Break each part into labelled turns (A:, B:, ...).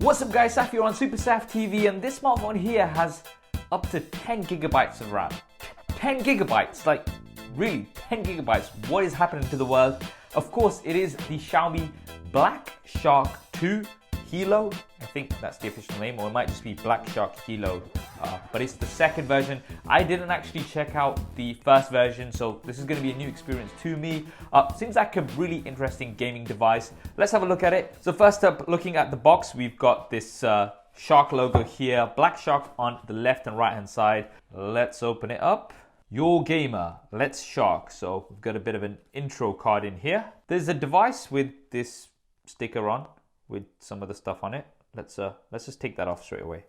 A: What's up guys, Saf here on SuperSaf TV, and this smartphone here has up to 10 gigabytes of RAM. 10 gigabytes, like really 10 gigabytes. What is happening to the world? Of course, it is the Xiaomi Black Shark 2 Helo. I think that's the official name, or it might just be Black Shark Helo, but it's the second version. I didn't actually check out the first version, so this is going to be a new experience to me. Seems like a really interesting gaming device. Let's have a look at it. So first up, looking at the box, we've got this shark logo here, Black Shark on the left and right hand side. Let's open it up. Your gamer, let's shark. So we've got a bit of an intro card in here. There's a device with this sticker on with some of the stuff on it. Let's just take that off straight away.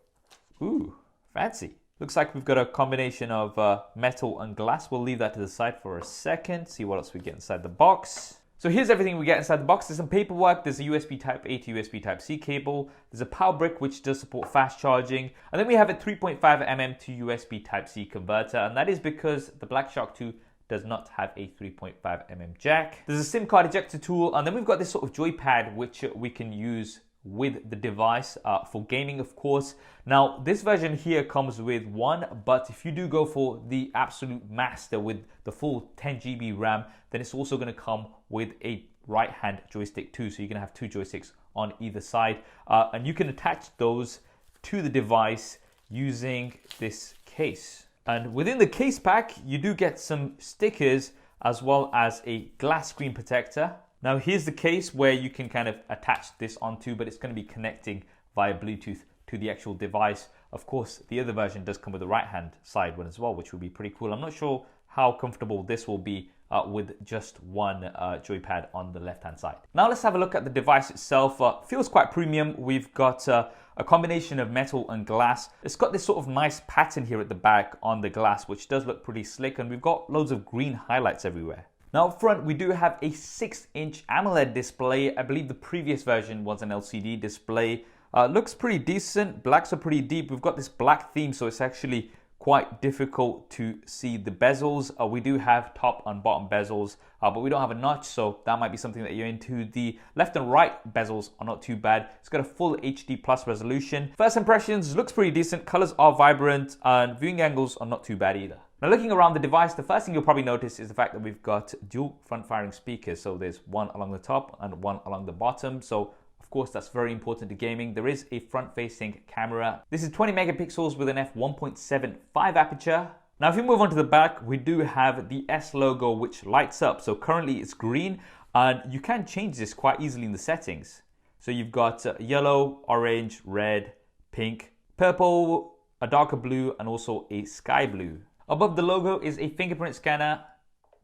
A: Ooh, fancy. Looks like we've got a combination of metal and glass. We'll leave that to the side for a second, see what else we get inside the box. So here's everything we get inside the box. There's some paperwork, there's a USB Type-A to USB Type-C cable, there's a power brick which does support fast charging, and then we have a 3.5mm to USB Type-C converter, and that is because the Black Shark 2 does not have a 3.5mm jack. There's a SIM card ejector tool, and then we've got this sort of joypad which we can use with the device for gaming, of course. Now this version here comes with one, but if you do go for the absolute master with the full 10 GB RAM, then it's also going to come with a right hand joystick too, so you're going to have two joysticks on either side, and you can attach those to the device using this case. And within the case pack you do get some stickers as well as a glass screen protector. Now here's the case where you can kind of attach this onto, but it's going to be connecting via Bluetooth to the actual device. Of course, the other version does come with the right hand side one as well, which will be pretty cool. I'm not sure how comfortable this will be with just one joypad on the left hand side. Now let's have a look at the device itself. Feels quite premium. We've got a combination of metal and glass. It's got this sort of nice pattern here at the back on the glass, which does look pretty slick, and we've got loads of green highlights everywhere. Now up front we do have a 6-inch AMOLED display. I believe the previous version was an LCD display. Looks pretty decent. Blacks are pretty deep. We've got this black theme, so it's actually quite difficult to see the bezels. We do have top and bottom bezels, but we don't have a notch, so that might be something that you're into. The left and right bezels are not too bad. It's got a full HD plus resolution. First impressions, looks pretty decent. Colors are vibrant and viewing angles are not too bad either. Now looking around the device, the first thing you'll probably notice is the fact that we've got dual front-firing speakers. So there's one along the top and one along the bottom. So of course that's very important to gaming. There is a front-facing camera. This is 20 megapixels with an f1.75 aperture. Now if you move on to the back, we do have the S logo which lights up. So currently it's green, and you can change this quite easily in the settings. So you've got yellow, orange, red, pink, purple, a darker blue, and also a sky blue. Above the logo is a fingerprint scanner,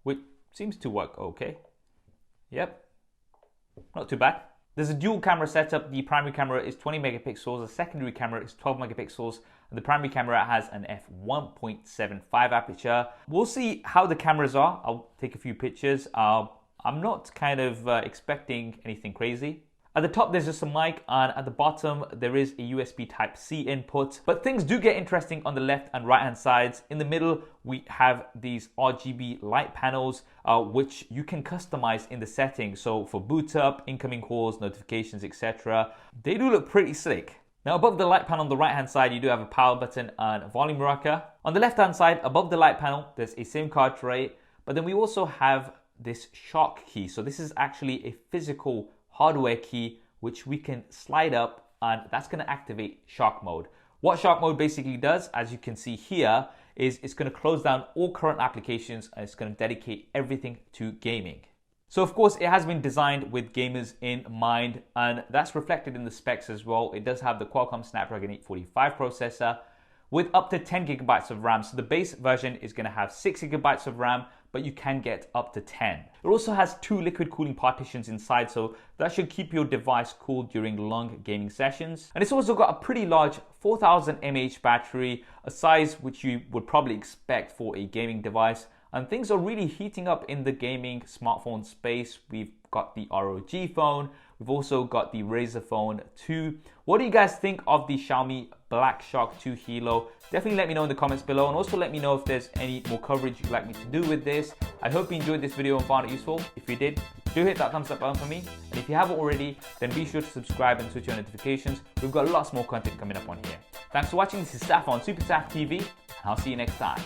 A: which seems to work okay. Yep, not too bad. There's a dual camera setup. The primary camera is 20 megapixels, the secondary camera is 12 megapixels, and the primary camera has an f1.75 aperture. We'll see how the cameras are. I'll take a few pictures. I'm not kind of expecting anything crazy. At the top there's just a mic, and at the bottom there is a USB Type-C input. But things do get interesting on the left and right hand sides. In the middle we have these RGB light panels which you can customize in the settings. So for boot up, incoming calls, notifications, etc. They do look pretty slick. Now above the light panel on the right hand side you do have a power button and a volume rocker. On the left hand side above the light panel there's a SIM card tray, but then we also have this Shark key. So this is actually a physical hardware key which we can slide up, and that's going to activate Shark mode. What Shark mode basically does, as you can see here, is it's going to close down all current applications and it's going to dedicate everything to gaming. So of course it has been designed with gamers in mind, and that's reflected in the specs as well. It does have the Qualcomm Snapdragon 845 processor with up to 10 gigabytes of RAM. So the base version is going to have 6 gigabytes of RAM, but you can get up to 10. It also has 2 liquid cooling partitions inside, so that should keep your device cool during long gaming sessions. And it's also got a pretty large 4000 mAh battery, a size which you would probably expect for a gaming device. And things are really heating up in the gaming smartphone space. We've got the ROG phone, we've also got the Razer phone 2. What do you guys think of the Xiaomi Black Shark 2 Helo? Definitely let me know in the comments below, and also let me know if there's any more coverage you'd like me to do with this. I hope you enjoyed this video and found it useful. If you did, Do hit that thumbs up button for me, and if you haven't already, then be sure to subscribe and switch on notifications. We've got lots more content coming up on here. Thanks for watching. This is Saf on SuperSaf TV, and I'll see you next time.